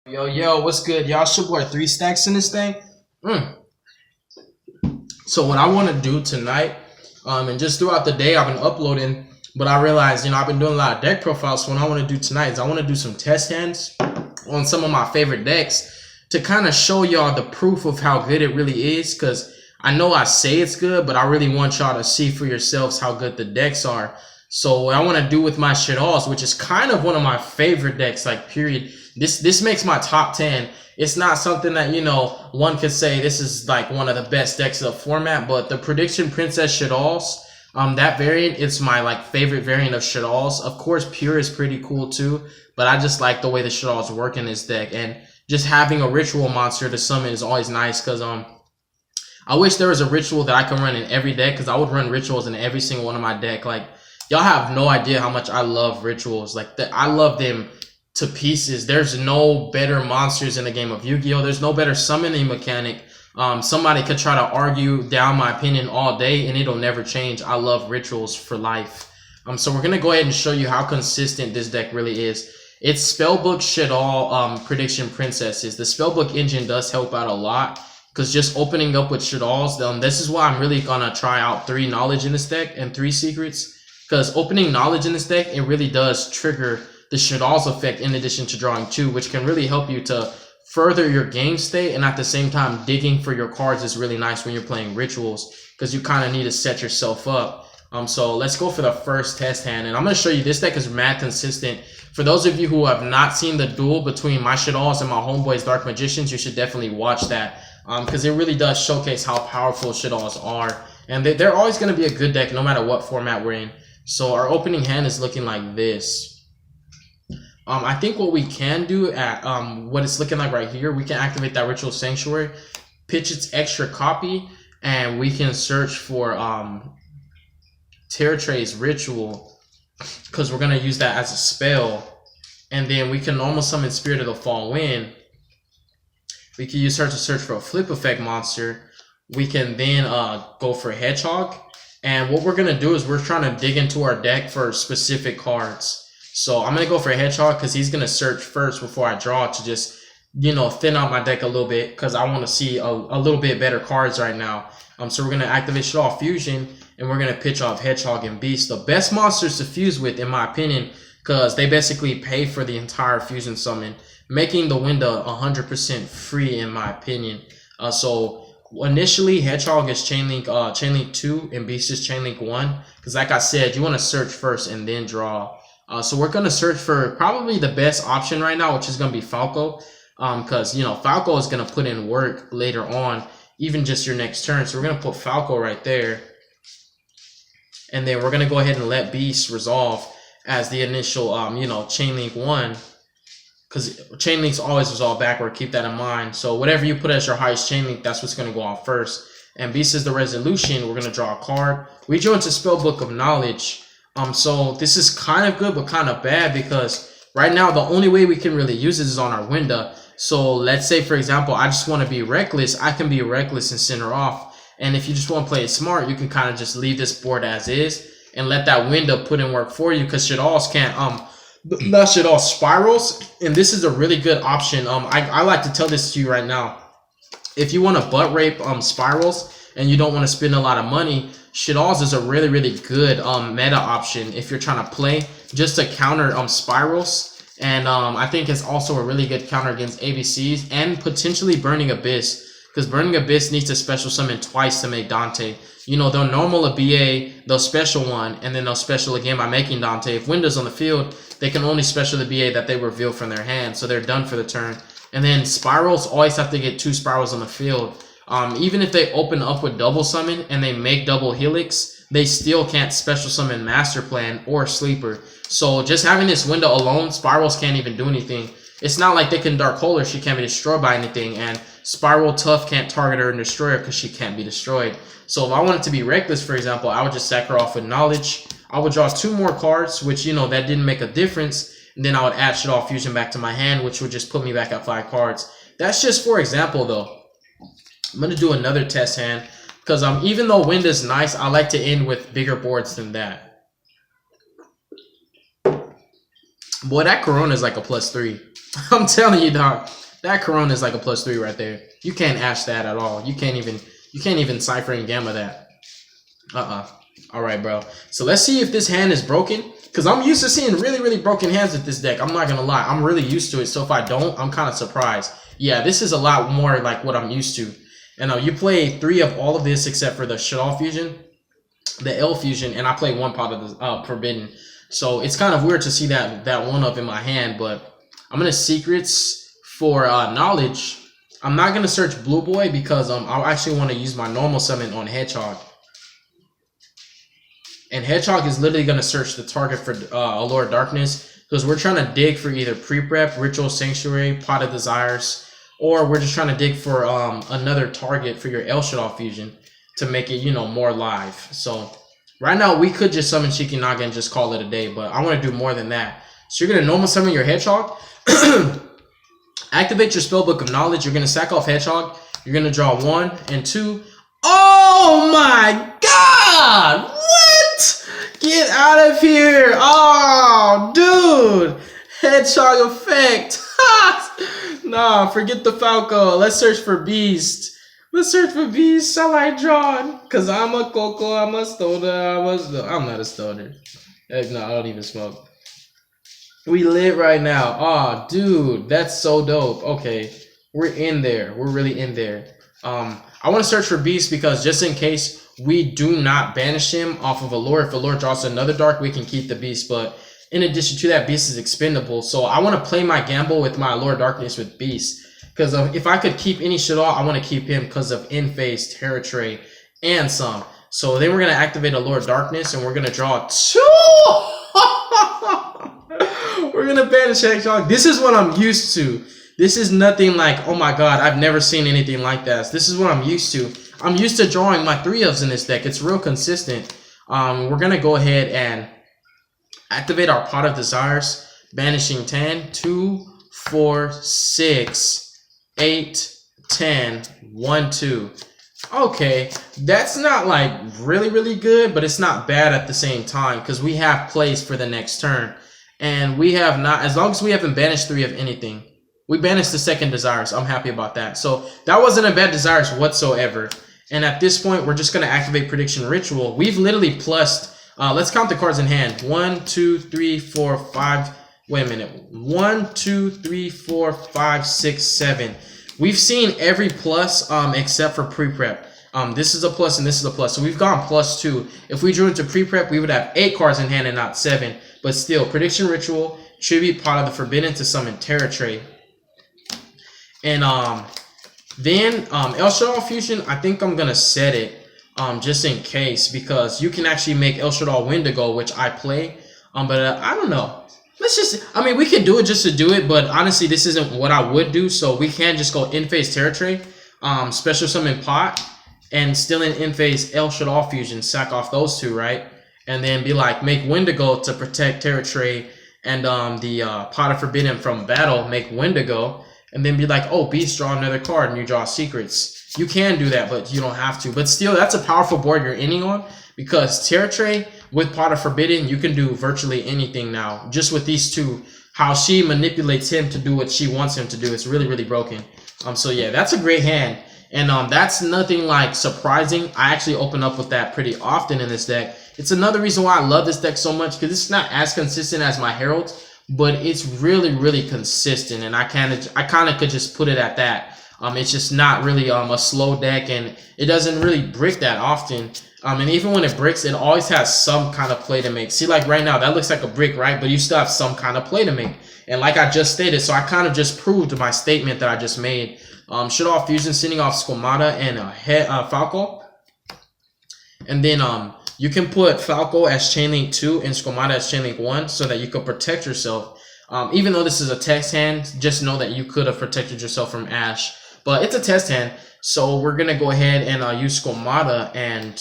Yo, what's good? Y'all should wear 3 stacks in this thing. So what I want to do tonight, and just throughout the day, I've been uploading, but I realized, I've been doing a lot of deck profiles. So what I want to do tonight is I want to do some test hands on some of my favorite decks to kind of show y'all the proof of how good it really is. Because I know I say it's good, but I really want y'all to see for yourselves how good the decks are. So what I want to do with my Shaddolls, which is kind of one of my favorite decks, like period. This makes my top 10. It's not something that, one could say this is like one of the best decks of the format, but the Prediction Princess Shaddolls, that variant, it's my like favorite variant of Shaddolls. Of course, Pure is pretty cool too, but I just like the way the Shaddolls work in this deck, and just having a ritual monster to summon is always nice because I wish there was a ritual that I can run in every deck, because I would run rituals in every single one of my deck. Like, y'all have no idea how much I love rituals. Like, I love them to pieces. There's no better monsters in the game of Yu-Gi-Oh! There's no better summoning mechanic. Somebody could try to argue down my opinion all day and it'll never change. I love rituals for life. So we're gonna go ahead and show you how consistent this deck really is. It's Spellbook Shaddoll Prediction Princesses. The Spellbook engine does help out a lot, because just opening up with Shaddolls, this is why I'm really gonna try out 3 knowledge in this deck and 3 secrets. Because opening knowledge in this deck, it really does trigger the Shaddolls effect in addition to drawing 2, which can really help you to further your game state, and at the same time digging for your cards is really nice when you're playing rituals, because you kind of need to set yourself up. So let's go for the first test hand, and I'm going to show you this deck is mad consistent. For those of you who have not seen the duel between my Shaddolls and my homeboys Dark Magicians, you should definitely watch that, because it really does showcase how powerful Shaddolls are, and they're always going to be a good deck no matter what format we're in. So our opening hand is looking like this. I think what we can do at what it's looking like right here, we can activate that Ritual Sanctuary, pitch its extra copy, and we can search for Terratray's Ritual, because we're going to use that as a spell. And then we can normal summon Spirit of the Fall Wind. We can use her to search for a flip effect monster. We can then go for Hedgehog. And what we're going to do is we're trying to dig into our deck for specific cards. So I'm going to go for Hedgehog because he's going to search first before I draw, to just, thin out my deck a little bit, because I want to see a little bit better cards right now. So we're going to activate Shaddoll Fusion, and we're going to pitch off Hedgehog and Beast. The best monsters to fuse with, in my opinion, because they basically pay for the entire fusion summon, making the window 100% free, in my opinion. So initially, Hedgehog is Chainlink 2, and Beast is Chainlink 1, because like I said, you want to search first and then draw. So we're going to search for probably the best option right now, which is going to be Falco, because, Falco is going to put in work later on, even just your next turn. So we're going to put Falco right there, and then we're going to go ahead and let Beast resolve as the initial, Chainlink 1, because Chainlinks always resolve backward. Keep that in mind. So whatever you put as your highest Chainlink, that's what's going to go on first. And Beast is the resolution. We're going to draw a card. We drew into Spellbook of Knowledge. So this is kind of good, but kind of bad, because right now the only way we can really use it is on our window. So let's say, for example, I just want to be reckless. I can be reckless and center off. And if you just want to play it smart, you can kind of just leave this board as is and let that window put in work for you, because Shaddolls can't, not Shaddoll, Spirals. And this is a really good option. I like to tell this to you right now. If you want to butt rape Spirals and you don't want to spend a lot of money, Shaddolls is a really, really good meta option if you're trying to play just to counter Spirals. And I think it's also a really good counter against ABCs and potentially Burning Abyss, because Burning Abyss needs to special summon twice to make Dante. They'll normal a BA, they'll special one, and then they'll special again by making Dante. If Window's on the field, they can only special the BA that they reveal from their hand, so they're done for the turn. And then Spirals always have to get 2 Spirals on the field. Even if they open up with double summon and they make double Helix, they still can't special summon Master Plan or Sleeper. So just having this window alone, Spirals can't even do anything. It's not like they can Dark Hole her, she can't be destroyed by anything, and Spiral Tough can't target her and destroy her because she can't be destroyed. So if I wanted to be reckless, for example, I would just sack her off with Knowledge. I would draw 2 more cards, which, that didn't make a difference. And then I would add Shaddoll Fusion back to my hand, which would just put me back at 5 cards. That's just for example, though. I'm going to do another test hand, because even though Wind is nice, I like to end with bigger boards than that. Boy, that Corona is like a +3. I'm telling you, dog. That Corona is like a +3 right there. You can't ash that at all. You can't even Cypher and Gamma that. All right, bro. So let's see if this hand is broken. Because I'm used to seeing really, really broken hands with this deck. I'm not going to lie. I'm really used to it. So if I don't, I'm kind of surprised. Yeah, this is a lot more like what I'm used to. And you play 3 of all of this except for the Shaddoll fusion, the L fusion, and I play 1 pot of the Forbidden. So it's kind of weird to see that one up in my hand. But I'm going to Secrets for Knowledge. I'm not going to search Blue Boy because I actually want to use my normal summon on Hedgehog. And Hedgehog is literally going to search the target for Allure of Darkness because we're trying to dig for either Pre-Prep, Ritual Sanctuary, Pot of Desires, or we're just trying to dig for another target for your El Shaddoll fusion to make it, you know, more live. So right now we could just summon Shikinaga and just call it a day, but I want to do more than that. So you're going to normal summon your Hedgehog, activate your Spellbook of Knowledge, you're going to sack off Hedgehog, you're going to draw 1 and 2. Oh my god! What? Get out of here! Oh, dude! Hedgehog effect! Nah, forget the Falco. Let's search for Beast. Let's search for Beast. Shall I draw? Cause I'm a Coco, I'm a stoner, I'm not a stoner. Heck no, I don't even smoke. We lit right now. Oh, dude, that's so dope. Okay, we're in there. We're really in there. I want to search for Beast because just in case we do not banish him off of Allure, if Allure draws another dark, we can keep the Beast. But in addition to that, Beast is expendable. So I want to play my gamble with my Allure Darkness with Beast. Because if I could keep any Shaddoll, I want to keep him because of In-Phase, Terra Tray, and some. So then we're going to activate Allure Darkness and we're going to draw 2. We're going to banish Hedgehog. This is what I'm used to. This is nothing like, oh my god, I've never seen anything like that. This is what I'm used to. I'm used to drawing my 3-ofs in this deck. It's real consistent. We're going to go ahead and activate our Pot of Desires, banishing 10, 2, 4, 6, 8, 10, 1, 2. Okay, that's not like really, really good, but it's not bad at the same time because we have plays for the next turn. And we have not, as long as we haven't banished 3 of anything. We banished the second Desires. I'm happy about that. So that wasn't a bad Desires whatsoever. And at this point, we're just going to activate Prediction Ritual. We've literally plussed. Let's count the cards in hand. 1, 2, 3, 4, 5. Wait a minute. 1, 2, 3, 4, 5, 6, 7. We've seen every plus except for Pre-Prep. This is a plus and this is a plus. So we've gone +2. If we drew into Pre-Prep, we would have 8 cards in hand and not 7. But still, Prediction Ritual, Tribute Pot of the Forbidden to summon Terra Tray. And then El Shaddoll Fusion, I think I'm going to set it just in case. Because you can actually make El Shaddoll Wendigo, which I play. But I don't know. Let's just, I mean, we can do it just to do it. But honestly, this isn't what I would do. So we can just go In-Phase Terra Tray, Special Summon Pot. And still in In-Phase El Shaddoll Fusion, sack off those 2, right? And then be like, make Wendigo to protect Terra Tray. And the Pot of Forbidden from battle, make Wendigo. And then be like, oh, Beast, draw another card and you draw Secrets. You can do that, but you don't have to. But still, that's a powerful board you're ending on. Because Terra Tray with Pot of Forbidden, you can do virtually anything now. Just with these 2, how she manipulates him to do what she wants him to do. It's really, really broken. So yeah, that's a great hand. And that's nothing like surprising. I actually open up with that pretty often in this deck. It's another reason why I love this deck so much. Because it's not as consistent as my Heralds. But it's really, really consistent, and I kind of could just put it at that. It's just not really a slow deck, and it doesn't really brick that often. And even when it bricks, it always has some kind of play to make. See, like right now, that looks like a brick, right? But you still have some kind of play to make. And like I just stated, so I kind of just proved my statement that I just made. Shaddoll Fusion, sending off Squamata and Falco. And then you can put Falco as Chainlink 2 and Squamata as Chainlink 1 so that you could protect yourself. Even though this is a test hand, just know that you could have protected yourself from Ash. But it's a test hand, so we're going to go ahead and use Squamata, and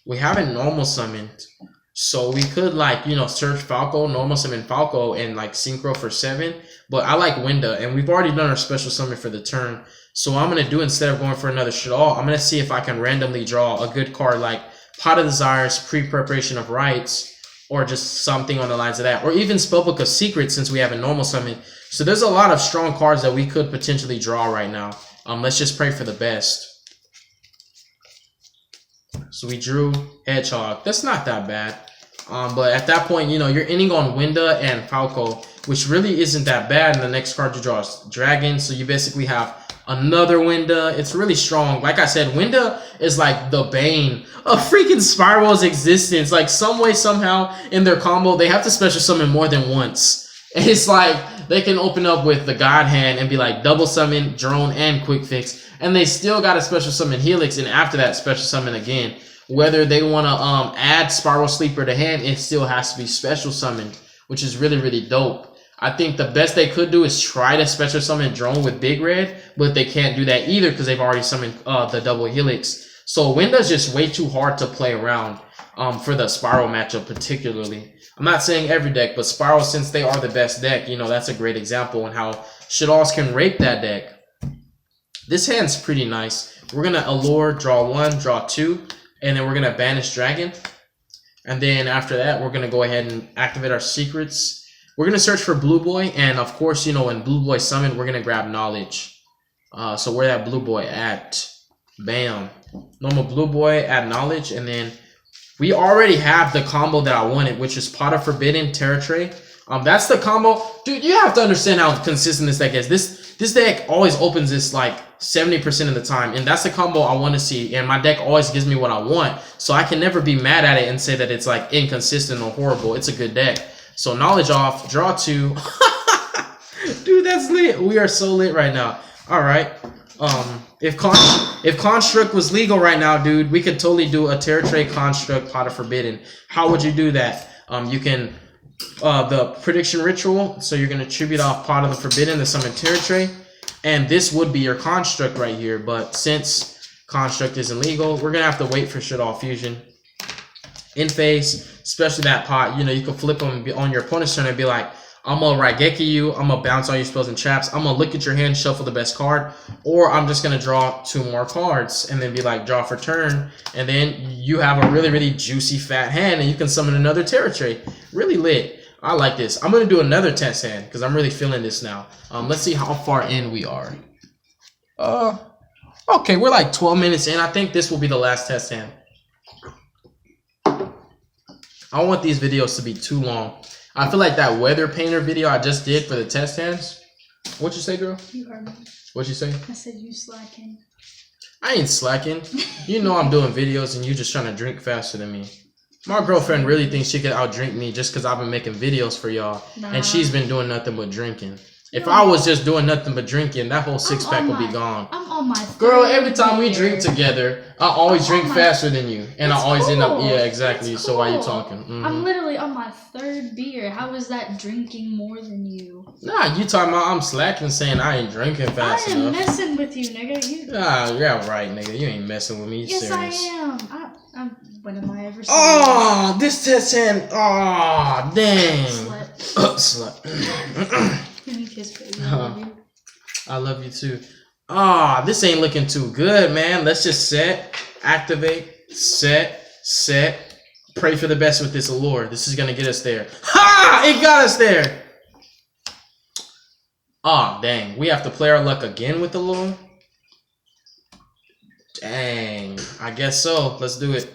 we haven't normal summoned. So we could, like, you know, search Falco, normal summon Falco, and, like, Synchro for 7. But I like Winda, and we've already done our special summon for the turn. So what I'm going to do, instead of going for another Shaddoll, I'm going to see if I can randomly draw a good card like Pot of Desires, Pre-Preparation of Rites, or just something on the lines of that. Or even Spellbook of Secrets, since we have a normal summon. So there's a lot of strong cards that we could potentially draw right now. Let's just pray for the best. So we drew Hedgehog. That's not that bad. But at that point, you know, you're ending on Winda and Falco, which really isn't that bad. And the next card you draw is Dragon. So you basically have another Winda. It's really strong. Like I said, Winda is like the bane of freaking Spiral's existence. Like some way, somehow, in their combo, they have to special summon more than once. And it's like they can open up with the God Hand and be like double summon, drone, and quick fix. And they still got a special summon Helix, and after that, special summon again. Whether they want to add Spiral Sleeper to hand, it still has to be special summoned, which is really, really dope. I think the best they could do is try to special summon Drone with Big Red, but they can't do that either because they've already summoned the double Helix. So Winda's just way too hard to play around for the Spiral matchup particularly. I'm not saying every deck, but Spiral, since they are the best deck, you know, that's a great example on how Shaddolls can rape that deck. This hand's pretty nice. We're going to Allure, draw 1, draw 2. And then we're going to banish Dragon. And then after that, we're going to go ahead and activate our secrets. We're going to search for Blue Boy. And of course, you know, when Blue Boy summoned, we're going to grab Knowledge. So where that Blue Boy at? Bam. Normal Blue Boy, add Knowledge. And then we already have the combo that I wanted, which is Pot of Forbidden, Terra Tray. That's the combo. Dude, you have to understand how consistent this deck is. This deck always opens this like 70% of the time, and that's the combo I want to see, and my deck always gives me what I want, so I can never be mad at it and say that it's like inconsistent or horrible. It's a good deck. So Knowledge off, draw 2. Dude, that's lit. We are so lit right now. All right. If Construct was legal right now, dude, we could totally do a Terra Tray Construct Pot of Forbidden. How would you do that? You can the Prediction Ritual, so you're gonna tribute off Pot of the Forbidden to summon Terra Tray. And this would be your Construct right here, but since Construct isn't legal, we're going to have to wait for Shaddoll Fusion. In phase, especially that pot, you know, you can flip them on your opponent's turn and be like, I'm going to Raigeki you, I'm going to bounce all your spells and traps, I'm going to look at your hand, shuffle the best card, or I'm just going to draw 2 more cards and then be like, draw for turn, and then you have a really, really juicy fat hand and you can summon another Terra Tray. Really lit. I like this. I'm going to do another test hand because I'm really feeling this now. Let's see how far in we are. Okay, we're like 12 minutes in. I think this will be the last test hand. I don't want these videos to be too long. I feel like that Weather Painter video I just did for the test hands. What'd you say, girl? You heard me. What'd you say? I said you slacking. I ain't slacking. You know I'm doing videos and you just trying to drink faster than me. My girlfriend really thinks she could outdrink me just because I've been making videos for y'all. Nah. And she's been doing nothing but drinking. If I was just doing nothing but drinking, that whole six-pack would be gone. I'm on my Girl, every time we drink together, I always drink faster than you. And I always end up... Yeah, exactly. So why are you talking? I'm literally on my 3rd beer. How is that drinking more than you? Nah, you talking about I'm slacking saying I ain't drinking fast enough. I am messing with you, nigga. Yeah, right, nigga. You ain't messing with me. You yes, serious. I am. When am I ever serious? Oh, this test hand. Oh, dang. Slut. Give me a kiss, baby. I love you. I love you too. Ah, this ain't looking too good, man. Let's just set, activate, set. Pray for the best with this allure. This is gonna get us there. Ha! It got us there. Ah, dang. We have to play our luck again with the allure. Dang. I guess so. Let's do it.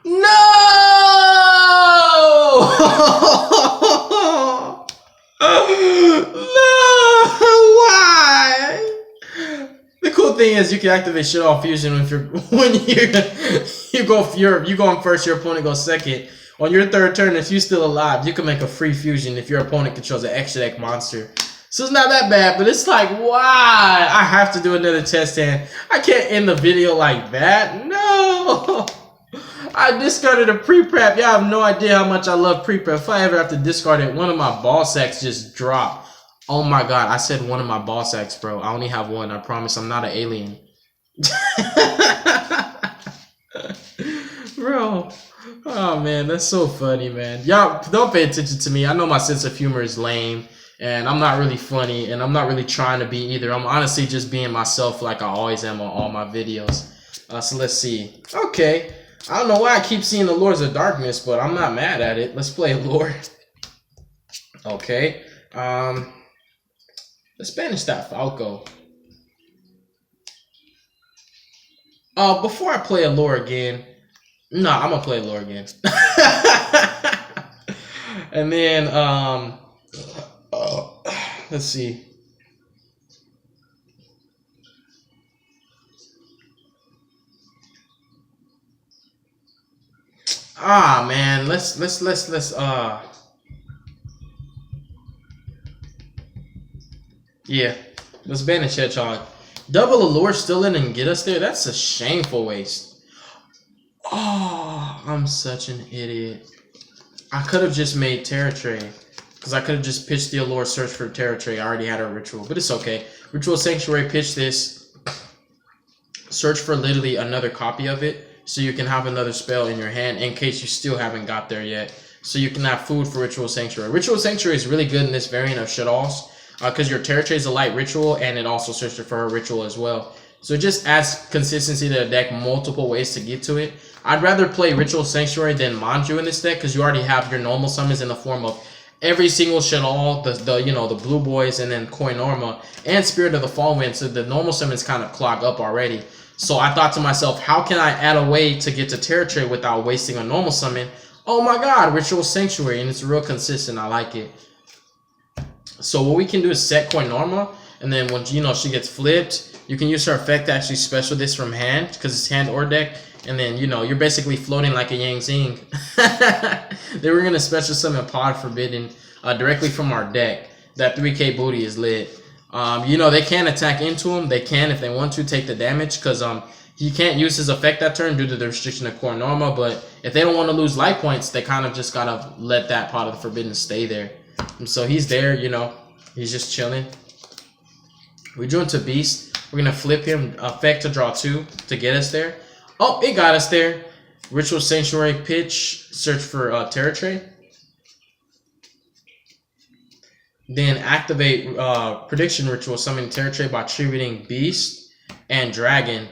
No! No! Why? The cool thing is you can activate Shaddoll Fusion you going first, your opponent goes second. On your 3rd turn, if you're still alive, you can make a free fusion if your opponent controls an extra deck monster. So it's not that bad, but it's like, why? I have to do another test hand. I can't end the video like that. No! I discarded a pre-prep. Y'all have no idea how much I love pre-prep. If I ever have to discard it, one of my ball sacks just dropped. Oh my god, I said one of my ball sacks, bro. I only have one. I promise I'm not an alien. Bro. Oh man, that's so funny, man. Y'all don't pay attention to me. I know my sense of humor is lame. And I'm not really funny. And I'm not really trying to be either. I'm honestly just being myself like I always am on all my videos. So let's see. Okay. I don't know why I keep seeing the Lords of Darkness, but I'm not mad at it. Let's play Lord. Okay. Let's banish that Falco. Before I play a lore again, no, I'm gonna play a lore again. And then, let's see. Ah, man, let's yeah, let's banish Hedgehog. Double Allure still in and get us there? That's a shameful waste. Oh, I'm such an idiot. I could have just made Terra Tray. Because I could have just pitched the Allure, search for Terra Tray. I already had a Ritual, but it's okay. Ritual Sanctuary, pitch this. Search for literally another copy of it. So you can have another spell in your hand in case you still haven't got there yet. So you can have food for Ritual Sanctuary. Ritual Sanctuary is really good in this variant of Shaddolls. Because your Terra Tray is a light ritual, and it also searches for a ritual as well. So it just adds consistency to the deck, multiple ways to get to it. I'd rather play Ritual Sanctuary than Manju in this deck, because you already have your normal summons in the form of every single Shaddoll, the blue boys, and then Koinorma, and Spirit of the Fallwind. So the normal summons kind of clog up already. So I thought to myself, how can I add a way to get to Terra Tray without wasting a normal summon? Oh my god, Ritual Sanctuary, and it's real consistent. I like it. So what we can do is set Koinorma, and then when she gets flipped, you can use her effect to actually special this from hand, because it's hand or deck, and then you're basically floating like a Yang Zing. They were gonna special summon Pod Forbidden directly from our deck. That 3k booty is lit. They can attack into him. They can, if they want to, take the damage, because he can't use his effect that turn due to the restriction of Koinorma. But if they don't want to lose life points, they kind of just gotta let that Pot of the Forbidden stay there. So he's there, he's just chilling. We drew into Beast. We're going to flip him, effect to draw 2 to get us there. Oh, it got us there. Ritual Sanctuary, pitch, search for Terra Tray. Then activate Prediction Ritual, summon Terra Tray by tributing Beast and Dragon.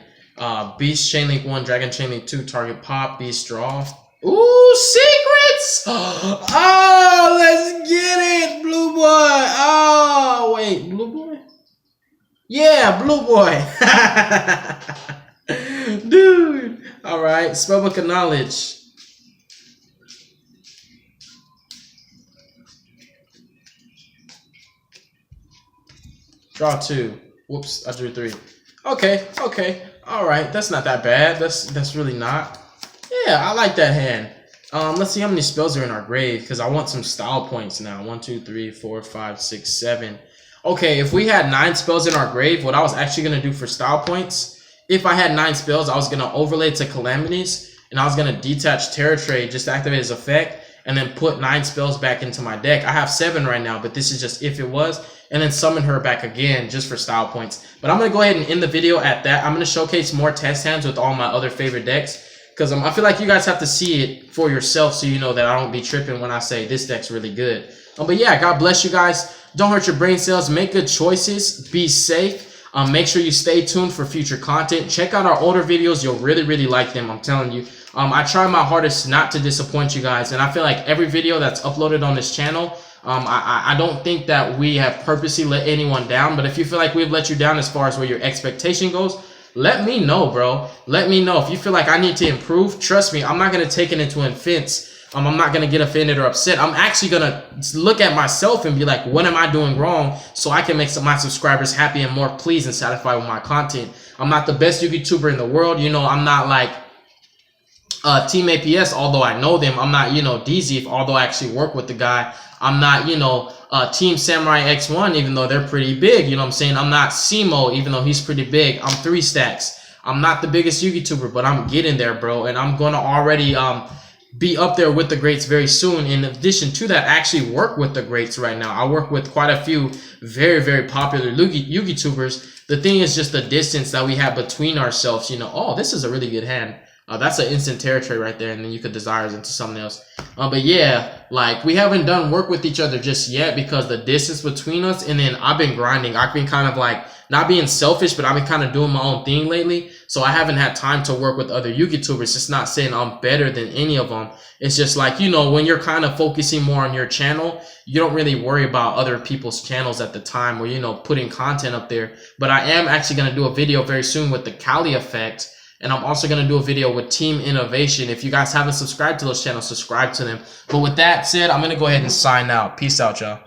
Beast Chainlink 1, Dragon Chainlink 2, target pop, Beast draw. Ooh, secrets! Oh, let's get it, Blue Boy. Oh, wait, Blue Boy? Yeah, Blue Boy. Dude. All right, Spellbook of Knowledge. Draw 2. Whoops, I drew 3. Okay. All right, that's not that bad. That's really not. Yeah, I like that hand. Let's see how many spells are in our grave, because I want some style points now. 1, 2, 3, 4, 5, 6, 7. Okay, if we had 9 spells in our grave, what I was actually going to do for style points, if I had 9 spells, I was going to overlay to Calamities, and I was going to detach Terra Tray, just activate his effect, and then put 9 spells back into my deck. I have 7 right now, but this is just if it was, and then summon her back again just for style points. But I'm going to go ahead and end the video at that. I'm going to showcase more test hands with all my other favorite decks, because I feel like you guys have to see it for yourself so you know that I don't be tripping when I say this deck's really good. But yeah, God bless you guys. Don't hurt your brain cells. Make good choices. Be safe. Make sure you stay tuned for future content. Check out our older videos. You'll really like them. I'm telling you. I try my hardest not to disappoint you guys. And I feel like every video that's uploaded on this channel, I don't think that we have purposely let anyone down. But if you feel like we've let you down as far as where your expectation goes, let me know, bro. Let me know. If you feel like I need to improve, trust me, I'm not going to take it into offense. I'm not going to get offended or upset. I'm actually going to look at myself and be like, what am I doing wrong? So I can make my subscribers happy and more pleased and satisfied with my content. I'm not the best YouTuber in the world. I'm not like Team APS, although I know them. I'm not, DZ, although I actually work with the guy. I'm not, Team Samurai X1, even though they're pretty big. You know what I'm saying? I'm not Simo, even though he's pretty big. I'm 3 stacks. I'm not the biggest YouTuber, but I'm getting there, bro. And I'm going to already be up there with the greats very soon. In addition to that, I actually work with the greats right now. I work with quite a few very popular YouTubers. The thing is just the distance that we have between ourselves. Oh, this is a really good hand. That's an instant territory right there, and then you could desire into something else. But yeah, like we haven't done work with each other just yet because the distance between us, and then I've been grinding. I've been kind of like not being selfish, but I've been kind of doing my own thing lately. So I haven't had time to work with other YouTubers. It's not saying I'm better than any of them. It's just like, you know, when you're kind of focusing more on your channel, you don't really worry about other people's channels at the time or, you know, putting content up there. But I am actually going to do a video very soon with the Kali effect. And I'm also going to do a video with Team Innovation. If you guys haven't subscribed to those channels, subscribe to them. But with that said, I'm going to go ahead and sign out. Peace out, y'all.